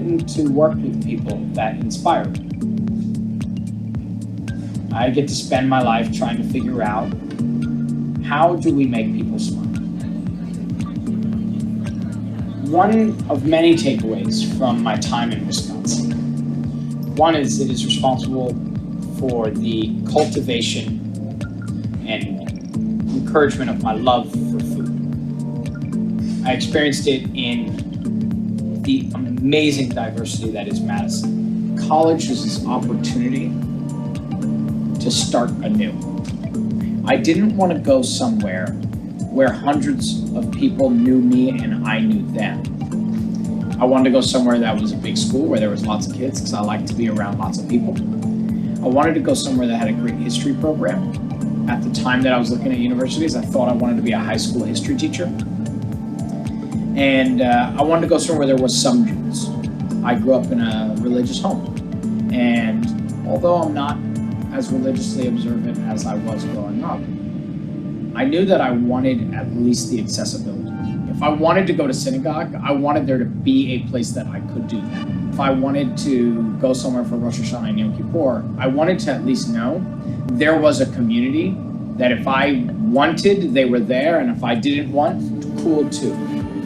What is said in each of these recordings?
getting to work with people that inspire me. I get to spend my life trying to figure out, how do we make people smile? One of many takeaways from my time in Wisconsin. One is it is responsible for the cultivation and encouragement of my love for food. I experienced it in the amazing diversity that is Madison. College was this opportunity to start anew. I didn't want to go somewhere where hundreds of people knew me and I knew them. I wanted to go somewhere that was a big school where there was lots of kids because I like to be around lots of people. I wanted to go somewhere that had a great history program. At the time that I was looking at universities, I thought I wanted to be a high school history teacher. And I wanted to go somewhere where there was some Jews. I grew up in a religious home. And although I'm not as religiously observant as I was growing up, I knew that I wanted at least the accessibility. If I wanted to go to synagogue, I wanted there to be a place that I could do that. If I wanted to go somewhere for Rosh Hashanah and Yom Kippur, I wanted to at least know there was a community that if I wanted, they were there, and if I didn't want, cool too.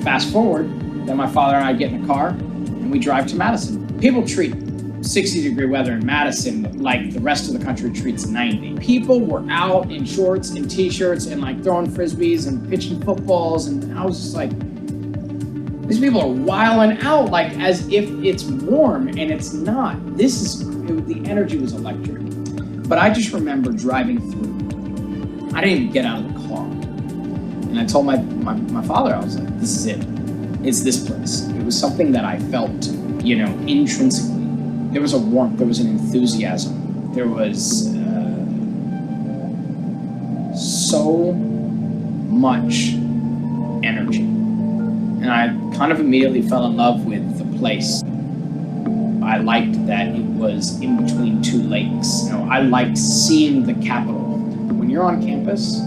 Fast forward, then my father and I get in a car and we drive to Madison. People treat 60-degree weather in Madison like the rest of the country treats 90. People were out in shorts and t-shirts and like throwing frisbees and pitching footballs, and I was just like, these people are wilding out like as if it's warm, and it's not. The energy was electric. But I just remember driving through. I didn't even get out of the car. And I told my father, I was like, this is it. It's this place. It was something that I felt, intrinsically. There was a warmth, there was an enthusiasm, there was so much energy. And I kind of immediately fell in love with the place. I liked that it was in between two lakes. I liked seeing the capital. When you're on campus,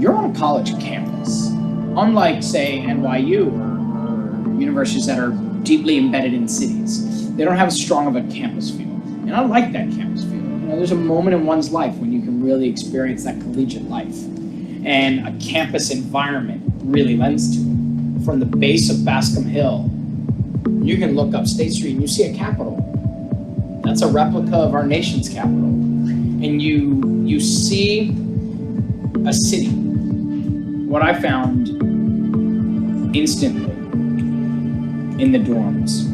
you're on a college campus. Unlike, say, NYU or universities that are deeply embedded in cities. They don't have as strong of a campus feel. And I like that campus feel. There's a moment in one's life when you can really experience that collegiate life. And a campus environment really lends to it. From the base of Bascom Hill, you can look up State Street and you see a Capitol. That's a replica of our nation's capital. And you see a city. What I found instantly in the dorms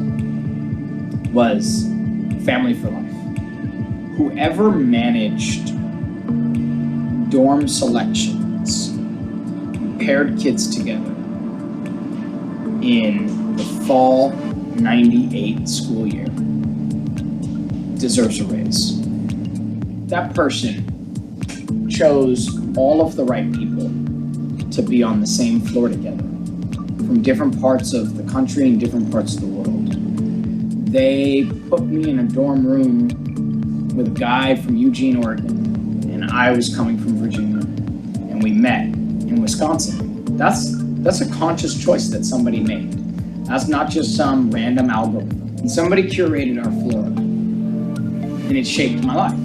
was family for life. Whoever managed dorm selections paired kids together in the fall '98 school year deserves a raise. That person chose all of the right people to be on the same floor together from different parts of the country and different parts of the world. They put me in a dorm room with a guy from Eugene, Oregon, and I was coming from Virginia, and we met in Wisconsin. That's a conscious choice that somebody made. That's not just some random algorithm. And somebody curated our floor, and it shaped my life.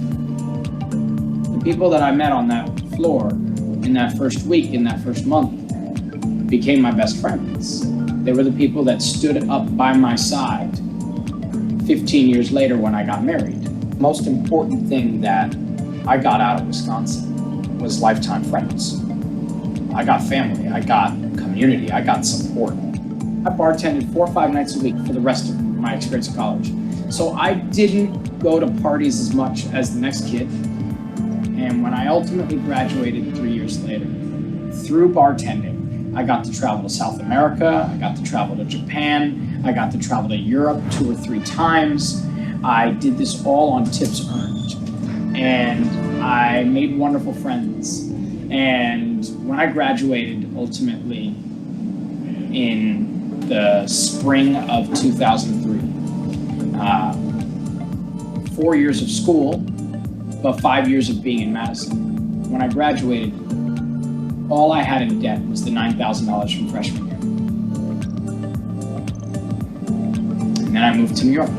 The people that I met on that floor in that first week, in that first month, became my best friends. They were the people that stood up by my side 15 years later when I got married. The most important thing that I got out of Wisconsin was lifetime friends. I got family, I got community, I got support. I bartended 4 or 5 nights a week for the rest of my experience in college. So I didn't go to parties as much as the next kid. And when I ultimately graduated 3 years later, through bartending, I got to travel to South America, I got to travel to Japan, I got to travel to Europe 2 or 3 times. I did this all on tips earned. And I made wonderful friends. And when I graduated, ultimately, in the spring of 2003, 4 years of school, but 5 years of being in Madison. When I graduated, all I had in debt was the $9,000 from freshman year. And then I moved to New York.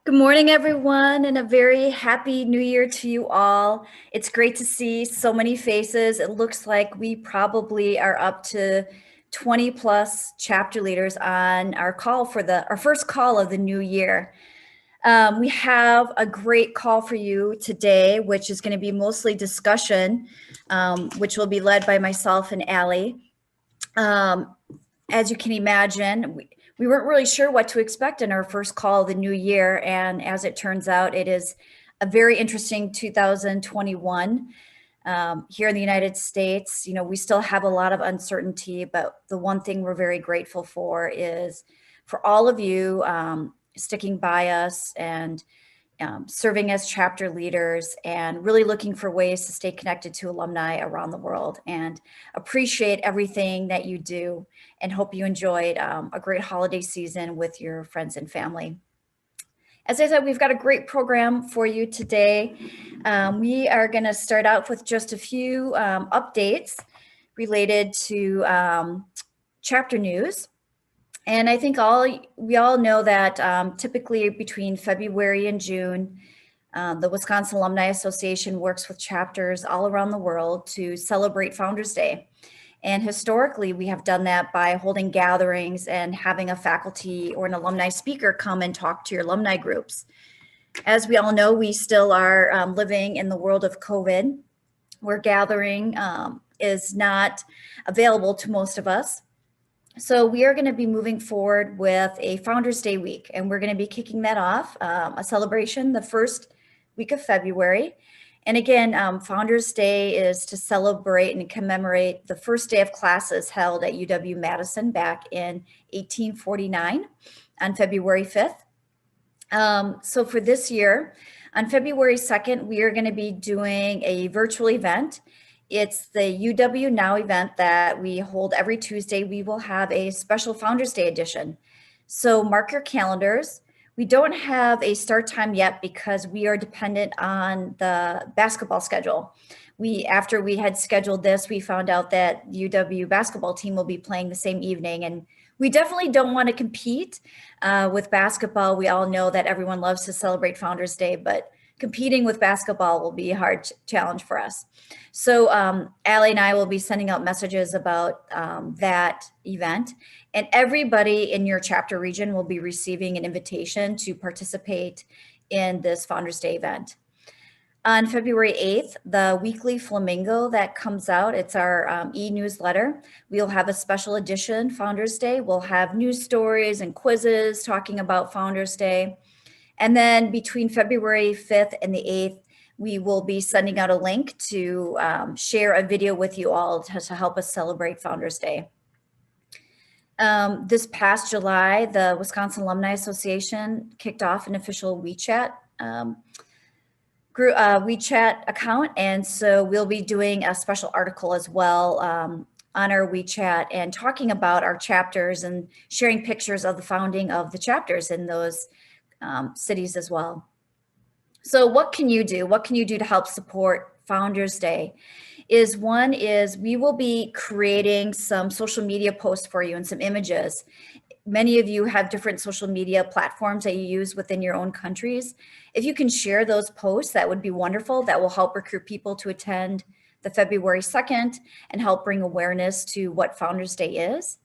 Good morning, everyone, and a very happy new year to you all. It's great to see so many faces. It looks like we probably are up to 20 plus chapter leaders on our call for our first call of the new year. We have a great call for you today, which is going to be mostly discussion, which will be led by myself and Allie. As you can imagine, we weren't really sure what to expect in our first call of the new year. And as it turns out, it is a very interesting 2021 here in the United States. You know, we still have a lot of uncertainty, but the one thing we're very grateful for is for all of you sticking by us and serving as chapter leaders and really looking for ways to stay connected to alumni around the world, and appreciate everything that you do, and hope you enjoyed a great holiday season with your friends and family. As I said, we've got a great program for you today. We are going to start out with just a few updates related to chapter news. And I think we all know that typically between February and June, the Wisconsin Alumni Association works with chapters all around the world to celebrate Founders Day. And historically, we have done that by holding gatherings and having a faculty or an alumni speaker come and talk to your alumni groups. As we all know, we still are living in the world of COVID, where gathering is not available to most of us. So we are going to be moving forward with a Founders Day week, and we're going to be kicking that off, a celebration the first week of February. And again, Founders Day is to celebrate and commemorate the first day of classes held at UW-Madison back in 1849 on February 5th. So for this year, on February 2nd, we are going to be doing a virtual event. It's the UW Now event that we hold every Tuesday. We will have a special Founders Day edition. So mark your calendars. We don't have a start time yet because we are dependent on the basketball schedule. After we had scheduled this, we found out that the UW basketball team will be playing the same evening, and we definitely don't want to compete with basketball. We all know that everyone loves to celebrate Founders Day, but competing with basketball will be a hard challenge for us. So Allie and I will be sending out messages about that event, and everybody in your chapter region will be receiving an invitation to participate in this Founders Day event. On February 8th, the weekly Flamingo that comes out, it's our e-newsletter. We'll have a special edition Founders Day. We'll have news stories and quizzes talking about Founders Day. And then between February 5th and the 8th, we will be sending out a link to share a video with you all to help us celebrate Founders Day. This past July, the Wisconsin Alumni Association kicked off an official WeChat account. And so we'll be doing a special article as well on our WeChat and talking about our chapters and sharing pictures of the founding of the chapters in those cities as well. So what can you do? What can you do to help support Founders Day? One is we will be creating some social media posts for you and some images. Many of you have different social media platforms that you use within your own countries. If you can share those posts, that would be wonderful. That will help recruit people to attend the February 2nd and help bring awareness to what Founders Day is.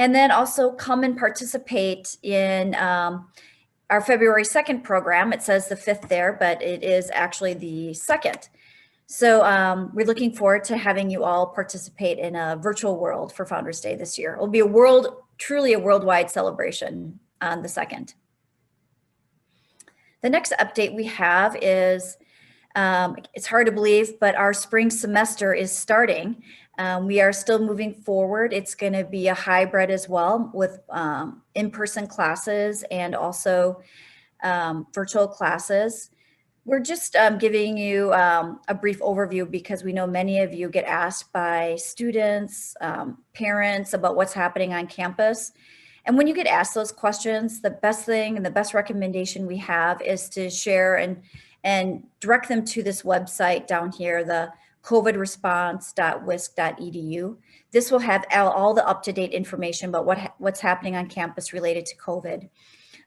And then also come and participate in our February 2nd program. It says the 5th there, but it is actually the 2nd. So we're looking forward to having you all participate in a virtual world for Founders Day this year. It'll be truly a worldwide celebration on the 2nd. The next update we have is, it's hard to believe, but our spring semester is starting. We are still moving forward. It's going to be a hybrid as well, with in-person classes and also virtual classes. We're just giving you a brief overview because we know many of you get asked by students, parents about what's happening on campus. And when you get asked those questions, the best thing and the best recommendation we have is to share and direct them to this website down here, the covidresponse.wisc.edu. This will have all the up-to-date information about what's happening on campus related to COVID.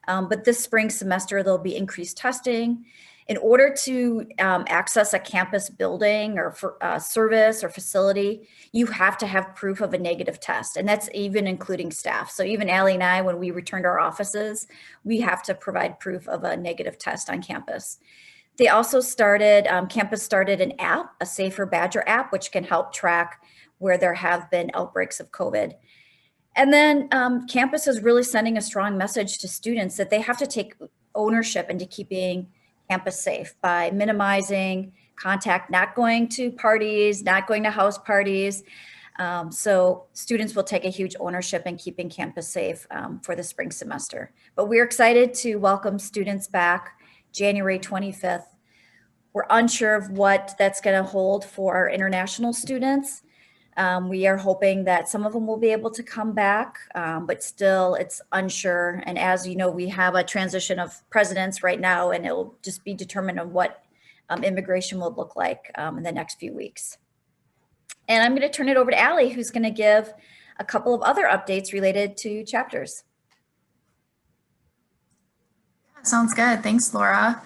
But this spring semester, there'll be increased testing. In order to access a campus building or service or facility, you have to have proof of a negative test, and that's even including staff. So even Allie and I, when we return to our offices, we have to provide proof of a negative test on campus. They also campus started an app, a Safer Badger app, which can help track where there have been outbreaks of COVID. And then campus is really sending a strong message to students that they have to take ownership into keeping campus safe by minimizing contact, not going to parties, not going to house parties. So students will take a huge ownership in keeping campus safe for the spring semester. But we're excited to welcome students back January 25th. We're unsure of what that's going to hold for our international students. We are hoping that some of them will be able to come back, but still it's unsure. And as you know, we have a transition of presidents right now, and it will just be determined on what immigration will look like in the next few weeks. And I'm going to turn it over to Allie, who's going to give a couple of other updates related to chapters. Sounds good. Thanks, Laura.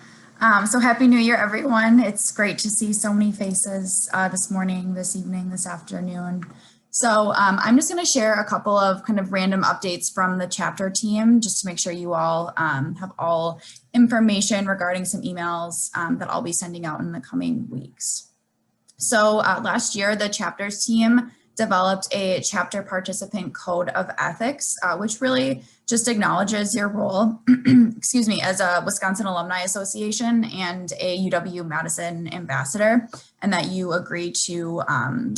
So happy New Year, everyone. It's great to see so many faces this morning, this evening, this afternoon. So I'm just going to share a couple of kind of random updates from the chapter team, just to make sure you all have all information regarding some emails that I'll be sending out in the coming weeks. So last year, the chapters team developed a chapter participant code of ethics, which really just acknowledges your role, excuse me, as a Wisconsin Alumni Association and a UW-Madison ambassador, and that you agree to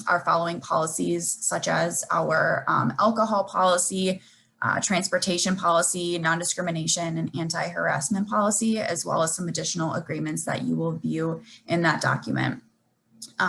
our following policies, such as our alcohol policy, transportation policy, non-discrimination, and anti-harassment policy, as well as some additional agreements that you will view in that document.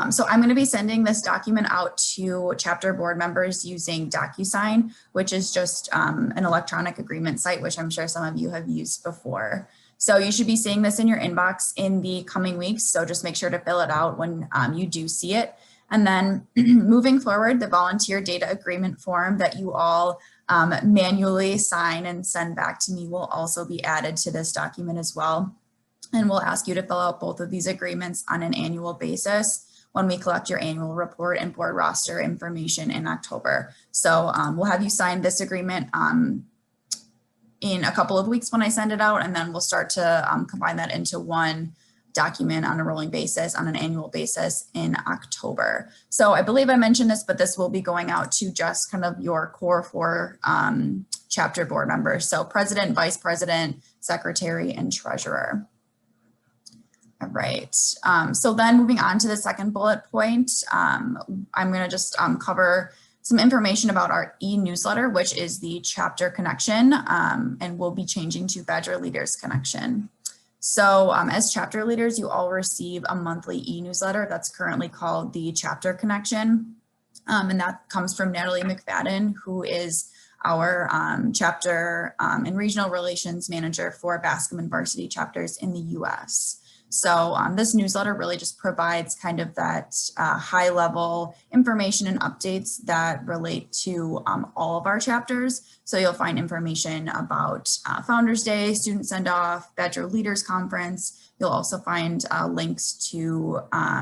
So I'm going to be sending this document out to chapter board members using DocuSign, which is just an electronic agreement site, which I'm sure some of you have used before. So you should be seeing this in your inbox in the coming weeks. So just make sure to fill it out when you do see it. And then moving forward, the volunteer data agreement form that you all manually sign and send back to me will also be added to this document as well. And we'll ask you to fill out both of these agreements on an annual basis when we collect your annual report and board roster information in October. So we'll have you sign this agreement in a couple of weeks when I send it out, and then we'll start to combine that into one document on a rolling basis, on an annual basis in October. So I believe I mentioned this, but this will be going out to just kind of your core 4 chapter board members. So president, vice president, secretary, and treasurer. All right, so then moving on to the second bullet point, I'm going to just cover some information about our e-newsletter, which is the Chapter Connection, and we'll be changing to Badger Leaders Connection. So as chapter leaders, you all receive a monthly e-newsletter that's currently called the Chapter Connection, and that comes from Natalie McFadden, who is our chapter and regional relations manager for Bascom and varsity chapters in the US. So this newsletter really just provides kind of that high level information and updates that relate to all of our chapters. So you'll find information about Founders Day, Student Send Off, Badger Leaders Conference. You'll also find links to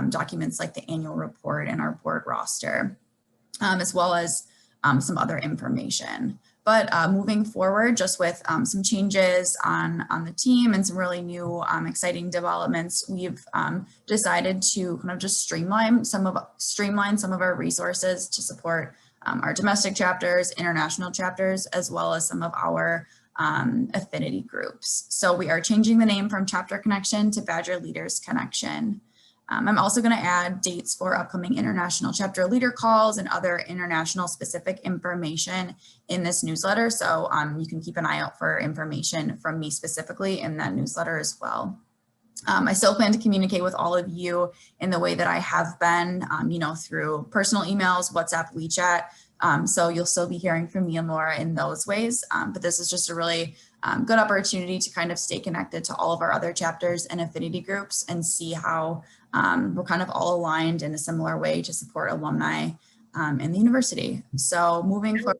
documents like the annual report and our board roster, as well as some other information. But moving forward, just with some changes on the team and some really new exciting developments, we've decided to kind of just streamline some of our resources to support our domestic chapters, international chapters, as well as some of our affinity groups. So we are changing the name from Chapter Connection to Badger Leaders Connection. I'm also going to add dates for upcoming international chapter leader calls and other international specific information in this newsletter. So you can keep an eye out for information from me specifically in that newsletter as well. I still plan to communicate with all of you in the way that I have been, through personal emails, WhatsApp, WeChat. So you'll still be hearing from me and Laura in those ways. But this is just a really good opportunity to kind of stay connected to all of our other chapters and affinity groups and see how we're kind of all aligned in a similar way to support alumni in the university. So moving forward,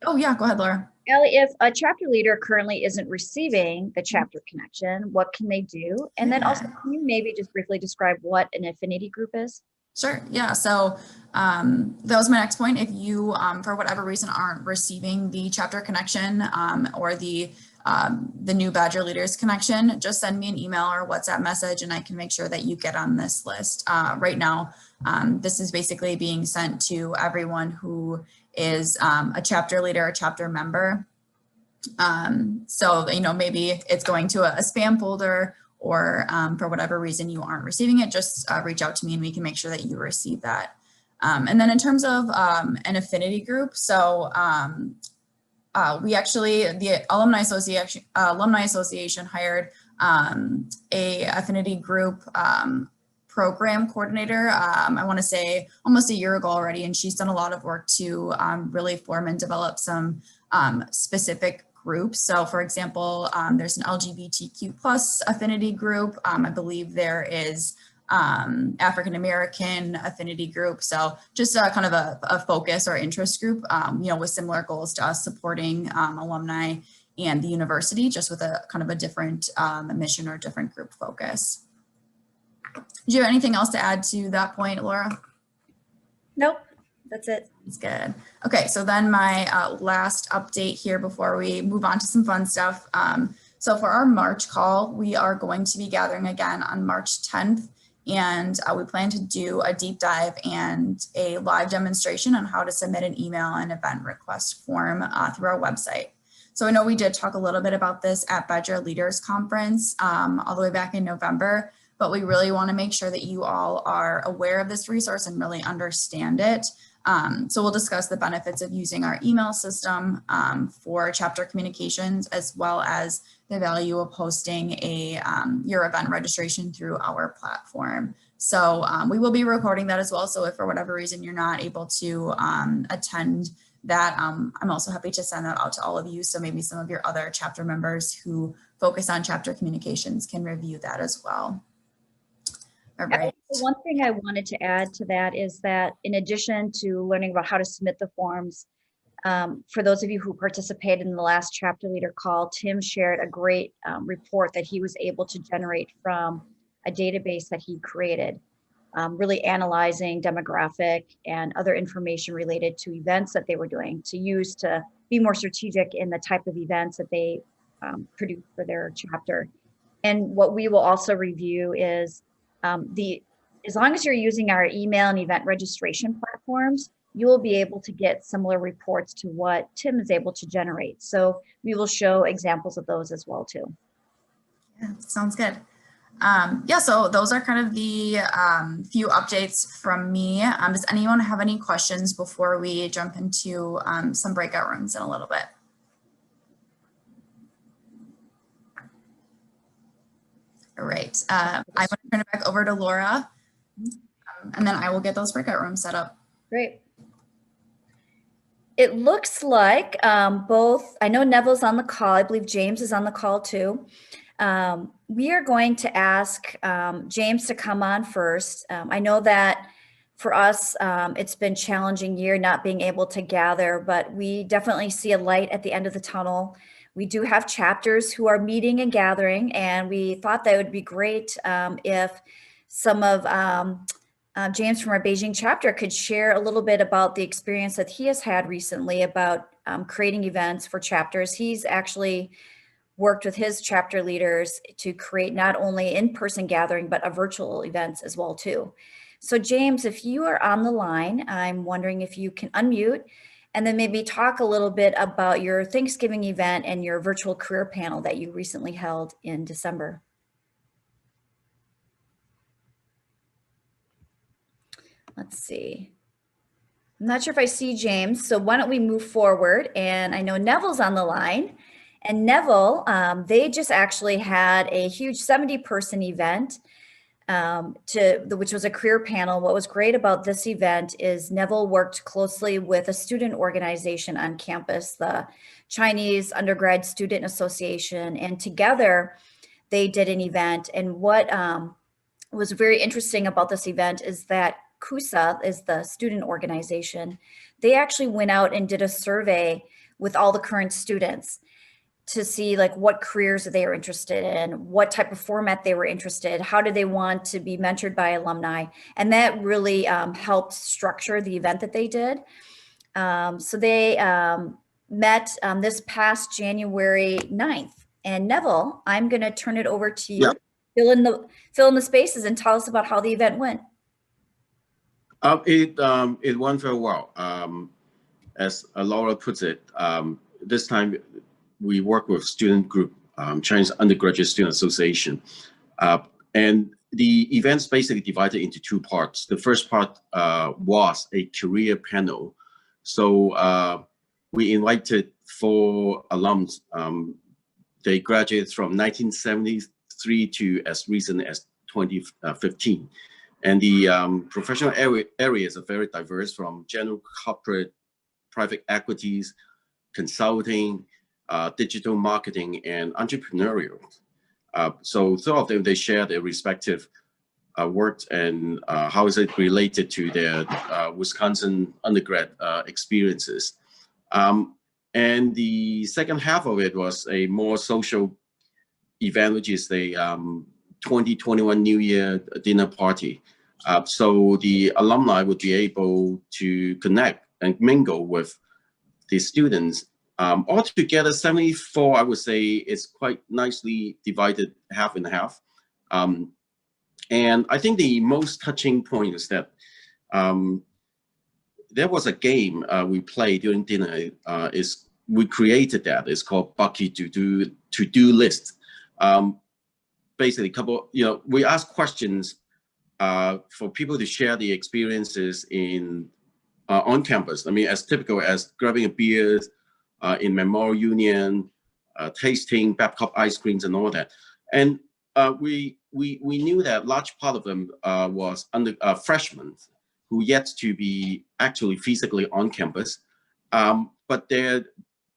oh yeah, go ahead, Laura. Ellie, if a chapter leader currently isn't receiving the chapter connection, what can they do? And then also, can you maybe just briefly describe what an affinity group is? Sure. Yeah. So that was my next point. If you, for whatever reason, aren't receiving the chapter connection or the new Badger Leaders connection, just send me an email or WhatsApp message and I can make sure that you get on this list. Right now, this is basically being sent to everyone who is a chapter leader, a chapter member. So, maybe it's going to a spam folder or for whatever reason you aren't receiving it, just reach out to me and we can make sure that you receive that. And then in terms of an affinity group, so the Alumni Association hired a affinity group program coordinator, I want to say almost a year ago already, and she's done a lot of work to really form and develop some specific groups. So for example, there's an LGBTQ plus affinity group. I believe there is African American affinity group. So just kind of a focus or interest group, with similar goals to us supporting alumni and the university, just with a kind of a different mission or different group focus. Do you have anything else to add to that point, Laura? Nope, that's it. That's good. Okay, so then my last update here before we move on to some fun stuff. So for our March call, we are going to be gathering again on March 10th. And we plan to do a deep dive and a live demonstration on how to submit an email and event request form through our website. So I know we did talk a little bit about this at Badger Leaders Conference all the way back in November, but we really want to make sure that you all are aware of this resource and really understand it. So we'll discuss the benefits of using our email system for chapter communications, as well as the value of hosting your event registration through our platform. So we will be recording that as well. So if for whatever reason you're not able to attend that, I'm also happy to send that out to all of you. So maybe some of your other chapter members who focus on chapter communications can review that as well. All right. One thing I wanted to add to that is that in addition to learning about how to submit the forms, for those of you who participated in the last chapter leader call, Tim shared a great report that he was able to generate from a database that he created, really analyzing demographic and other information related to events that they were doing to use to be more strategic in the type of events that they produce for their chapter. And what we will also review is as long as you're using our email and event registration platforms, you will be able to get similar reports to what Tim is able to generate. So we will show examples of those as well too. Yeah, sounds good. Yeah, so those are kind of the few updates from me. Does anyone have any questions before we jump into some breakout rooms in a little bit? All right, I'm going to turn it back over to Laura, and then I will get those breakout rooms set up. Great. It looks like both, I know Neville's on the call, I believe James is on the call too. We are going to ask James to come on first. I know that for us, it's been a challenging year not being able to gather, but we definitely see a light at the end of the tunnel. We do have chapters who are meeting and gathering, and we thought that would be great if some of James from our Beijing chapter could share a little bit about the experience that he has had recently about creating events for chapters. He's actually worked with his chapter leaders to create not only in-person gathering, but a virtual events as well too. So James, if you are on the line, I'm wondering if you can unmute and then maybe talk a little bit about your Thanksgiving event and your virtual career panel that you recently held in December. Let's see. I'm not sure if I see James, so why don't we move forward? And I know Neville's on the line. And Neville, they just actually had a huge 70-person event, which was a career panel. What was great about this event is Neville worked closely with a student organization on campus, the Chinese Undergrad Student Association, and together they did an event. And what was very interesting about this event is that CUSA is the student organization. They actually went out and did a survey with all the current students to see like what careers they were interested in, what type of format they were interested, how do they want to be mentored by alumni. And that really helped structure the event that they did. So they met this past January 9th. And Neville, I'm gonna turn it over to you. Yeah. Fill in the spaces and tell us about how the event went. It went very well. As Laura puts it, this time we work with student group, Chinese Undergraduate Student Association. And the event's basically divided into two parts. The first part was a career panel. So we invited 4 alums. They graduated from 1973 to as recent as 2015. And the professional areas are very diverse, from general corporate, private equities, consulting, digital marketing, and entrepreneurial. So throughout them, they share their respective work and how is it related to their Wisconsin undergrad experiences. And the second half of it was a more social event, which is the 2021 New Year dinner party. So the alumni would be able to connect and mingle with the students. Altogether, 74, I would say, is quite nicely divided half and half. And I think the most touching point is that there was a game we played during dinner. We created that. It's called Bucky to-do list. Basically, we ask questions for people to share the experiences in on campus. I mean, as typical as grabbing a beer in Memorial Union, tasting Babcock ice creams and all that. And we knew that large part of them was freshmen who yet to be actually physically on campus, but they're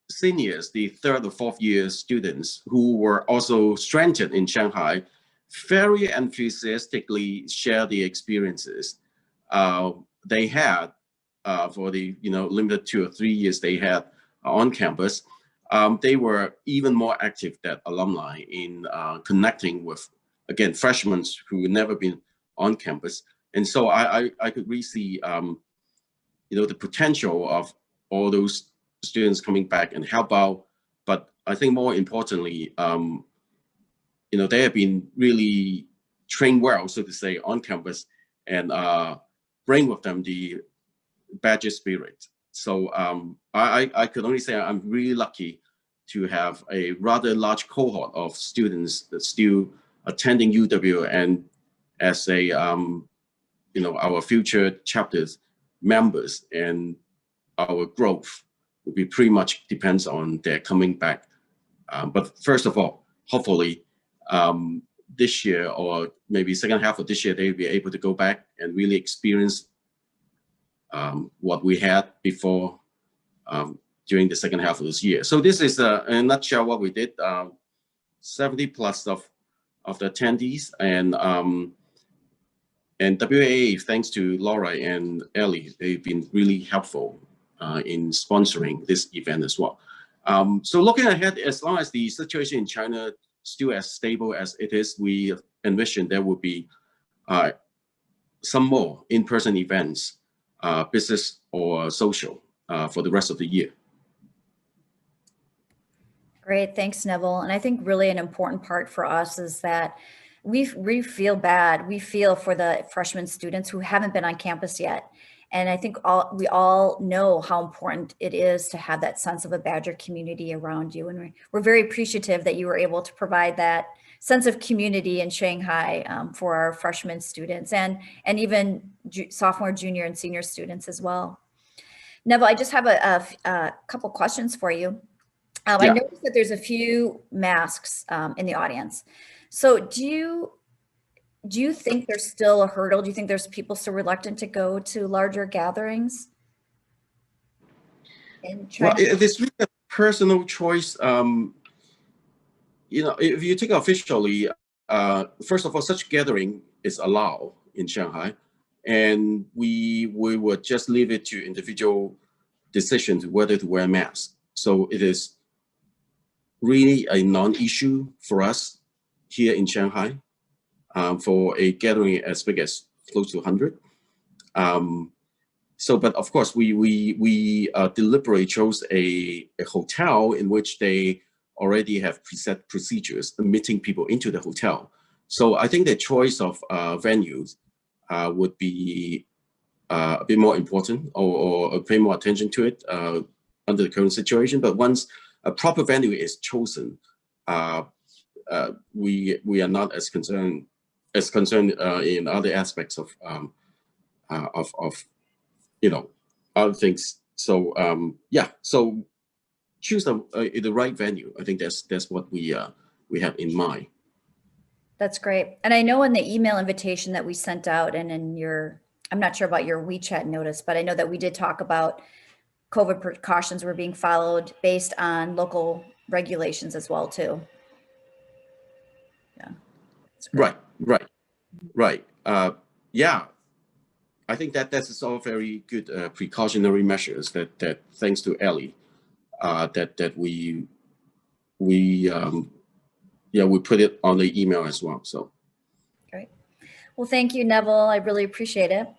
seniors, the 3rd or 4th year students who were also stranded in Shanghai, very enthusiastically share the experiences they had for the limited 2 or 3 years they had on campus. They were even more active, that alumni, in connecting with, again, freshmen who had never been on campus. And so I could really see the potential of all those students coming back and help out. But I think more importantly, they have been really trained well, so to say, on campus, and bring with them the Badger spirit. So I could only say I'm really lucky to have a rather large cohort of students that still attending UW, and as a our future chapters members, and our growth will be pretty much depends on their coming back. But first of all, hopefully this year, or maybe second half of this year, they'll be able to go back and really experience what we had before during the second half of this year. So this is in a nutshell what we did. 70 plus of the attendees, and WAA, thanks to Laura and Ellie, they've been really helpful in sponsoring this event as well. So looking ahead, as long as the situation in China still as stable as it is, we envision there will be some more in-person events, business or social, for the rest of the year. Great, thanks, Neville. And I think really an important part for us is that we feel bad. We feel for the freshman students who haven't been on campus yet. And I think we all know how important it is to have that sense of a Badger community around you. And we're very appreciative that you were able to provide that sense of community in Shanghai for our freshman students and even sophomore, junior, and senior students as well. Neville, I just have a couple questions for you. I noticed that there's a few masks in the audience. So do you think there's still a hurdle? Do you think there's people still reluctant to go to larger gatherings in China? Well, it is really a personal choice. You know, if you take officially, first of all, such gathering is allowed in Shanghai, and we would just leave it to individual decisions whether to wear masks. So it is really a non-issue for us here in Shanghai for a gathering as big as close to 100. So, but of course, we deliberately chose a hotel in which they already have preset procedures admitting people into the hotel. So I think the choice of venues would be a bit more important or pay more attention to it under the current situation. But once a proper venue is chosen, we are not as concerned in other aspects of you know, other things. So so choose the right venue. I think that's what we have in mind. That's great. And I know in the email invitation that we sent out and in your, I'm not sure about your WeChat notice, but I know that we did talk about COVID precautions were being followed based on local regulations as well too. Yeah. Right. Yeah. I think that's all very good precautionary measures that thanks to Ellie, that we put it on the email as well. So great. Well, thank you, Neville. I really appreciate it.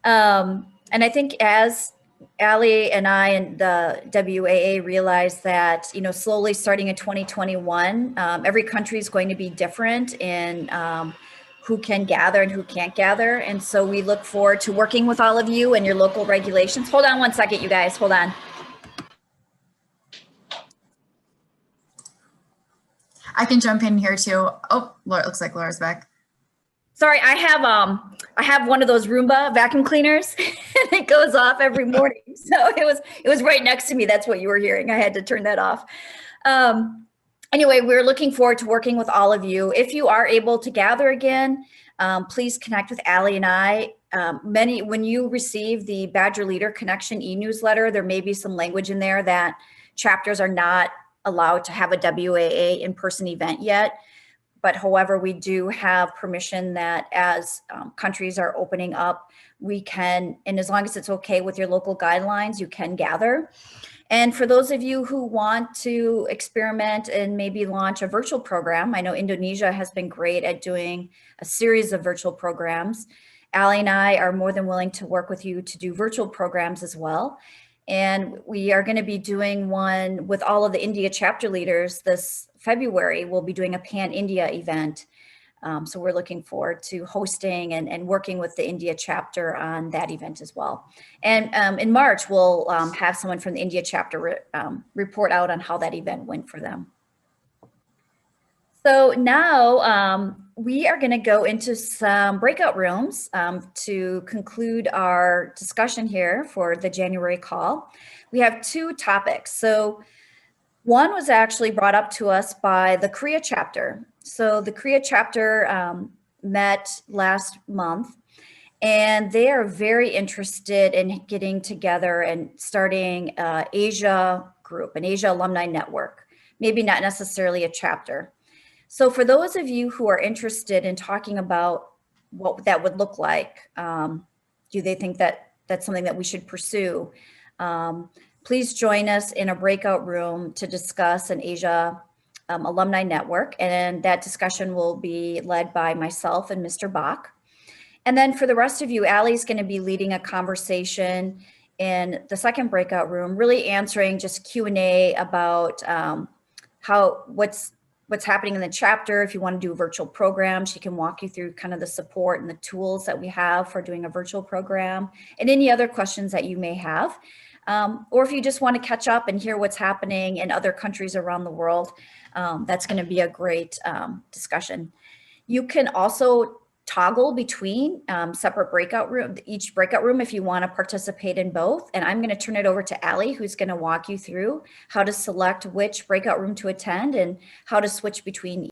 And I think as Ali and I and the WAA realized that, you know, slowly starting in 2021, every country is going to be different in who can gather and who can't gather. And so we look forward to working with all of you and your local regulations. Hold on one second, you guys, hold on. I can jump in here too. Oh, Laura, it looks like Laura's back. Sorry, I have one of those Roomba vacuum cleaners and it goes off every morning. So it was right next to me. That's what you were hearing. I had to turn that off. Anyway, we're looking forward to working with all of you. If you are able to gather again, please connect with Ali and I. When you receive the Badger Leader Connection e-newsletter, there may be some language in there that chapters are not allowed to have a WAA in-person event yet. But however, we do have permission that as countries are opening up, we can, and as long as it's okay with your local guidelines, you can gather. And for those of you who want to experiment and maybe launch a virtual program, I know Indonesia has been great at doing a series of virtual programs. Ali and I are more than willing to work with you to do virtual programs as well. And we are going to be doing one with all of the India chapter leaders this February. We'll be doing a Pan-India event. So we're looking forward to hosting and working with the India chapter on that event as well. And in March, we'll have someone from the India chapter report out on how that event went for them. So now we are going to go into some breakout rooms to conclude our discussion here for the January call. We have two topics. So one was actually brought up to us by the Korea chapter. So the Korea chapter met last month, and they are very interested in getting together and starting an Asia group, an Asia alumni network, maybe not necessarily a chapter. So for those of you who are interested in talking about what that would look like, do they think that that's something that we should pursue? Please join us in a breakout room to discuss an Asia alumni network. And that discussion will be led by myself and Mr. Bach. And then for the rest of you, Allie's going to be leading a conversation in the second breakout room, really answering just Q&A about what's happening in the chapter. If you want to do a virtual program, she can walk you through kind of the support and the tools that we have for doing a virtual program, and any other questions that you may have. Or if you just want to catch up and hear what's happening in other countries around the world, that's going to be a great discussion. You can also toggle between separate each breakout room if you want to participate in both. And I'm going to turn it over to Allie, who's going to walk you through how to select which breakout room to attend and how to switch between